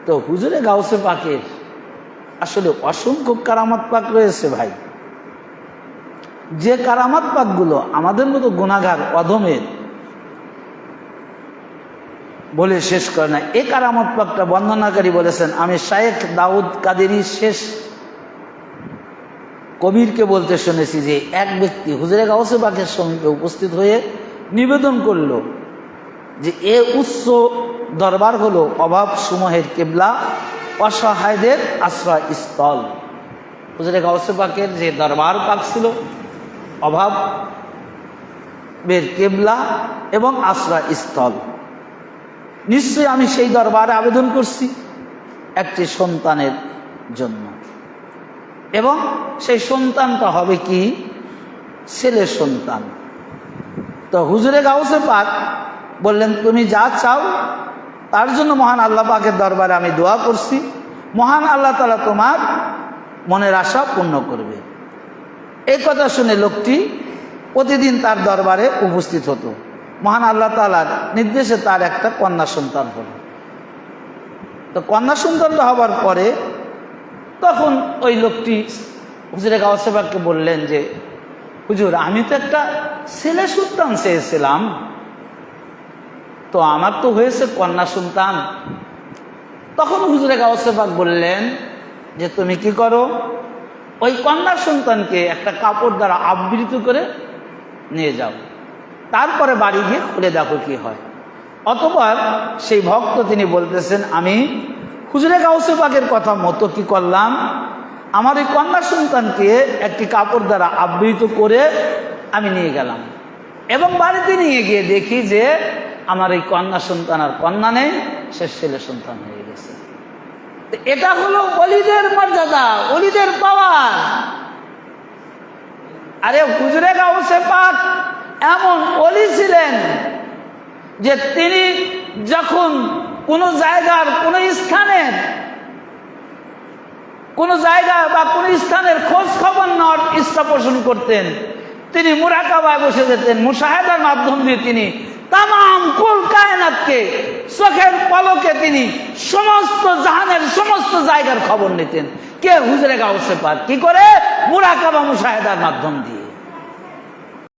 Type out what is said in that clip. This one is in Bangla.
তো হুজুরে গাউসে পাকের আসলে অসংখ্য কারামাত পাক রয়েছে ভাই, যে কারামাত পাকগুলো আমাদের মতো গুনাহগার অধমের বলে শেষ করে না। এই কারামত পাকটা বর্ণনাকারী বলেছেন, আমি শায়েখ দাউদ কাদেরী শেষ কবিরকে বলতে শুনেছি যে এক ব্যক্তি হুজুরে গাউসে পাকের সমীপে উপস্থিত হয়ে নিবেদন করল যে এ উচ্চ দরবার হলো অভাব সমূহের কেবলা, অসহায়দের আশ্রয় স্থল। হুজুরে গাউসে পাকের যে দরবার পাক ছিল অভাবের কেবলা এবং আশ্রয় স্থল। নিশ্চয়ই আমি সেই দরবারে আবেদন করছি একটি সন্তানের জন্য, এবং সেই সন্তানটা হবে কি ছেলে সন্তান। তো হুজুরে গাউসে পাক বললেন, তুমি যা চাও তার জন্য মহান আল্লাহ পাকের দরবারে আমি দোয়া করছি, মহান আল্লাহ তাআলা তোমার মনের আশা পূর্ণ করবে। এই কথা শুনে লোকটি প্রতিদিন তার দরবারে উপস্থিত হতো। মহান আল্লাহ তাআলার নির্দেশে তার একটা কন্যা সন্তান হলো। তো কন্যা সন্তানটা হবার পরে তখন ওই লোকটি হুজুরে গাউসে পাককে বললেন যে হুজুর, আমি তো একটা ছেলে সন্তান চেয়েছিলাম, তো আমার তো হয়েছে কন্যা সন্তান। তখন হুজুরে গাউসে পাক বললেন যে তুমি কি করো, ওই কন্যা সন্তানকে একটা কাপড় দ্বারা আবৃত করে নিয়ে যাও, তারপরে বাড়ি গিয়ে খুলে দেখো কি হয়। অতঃপর সেই ভক্ত তিনি বলতেছেন, আমি হুজুরে গাউসে পাকের কথা মতো কি করলাম, আমার এই কন্যা সন্তানকে একটি কাপড় দ্বারা আবৃত করে আমি নিয়ে গেলাম, এবং বাড়িতে নিয়ে গিয়ে দেখি যে আমার এই কন্যা সন্তান আর কন্যা নেই, সে ছেলে সন্তান হয়ে গেছে। এটা হলো ওলিদের মর্যাদা, ওলিদের পাওয়ার। আরে হুজুরে গাউসে পাক এমন ওলি ছিলেন যে তিনি যখন কোনো জায়গার কোনো স্থানের বা কোনো স্থানের খোঁজ খবর নেওয়ার ইচ্ছা পোষণ করতেন, তিনি মুরাকাবায় বসে যেতেন। মুশাহাদার মাধ্যম দিয়ে তিনি তামাম কুল কায়নাতকে চোখের পলকে তিনি সমস্ত জাহানের সমস্ত জায়গার খবর নিতেন। কে? হুজুরে গাউসে পাক। কি করে? মুরাকাবা মুশাহাদার মাধ্যম দিয়ে।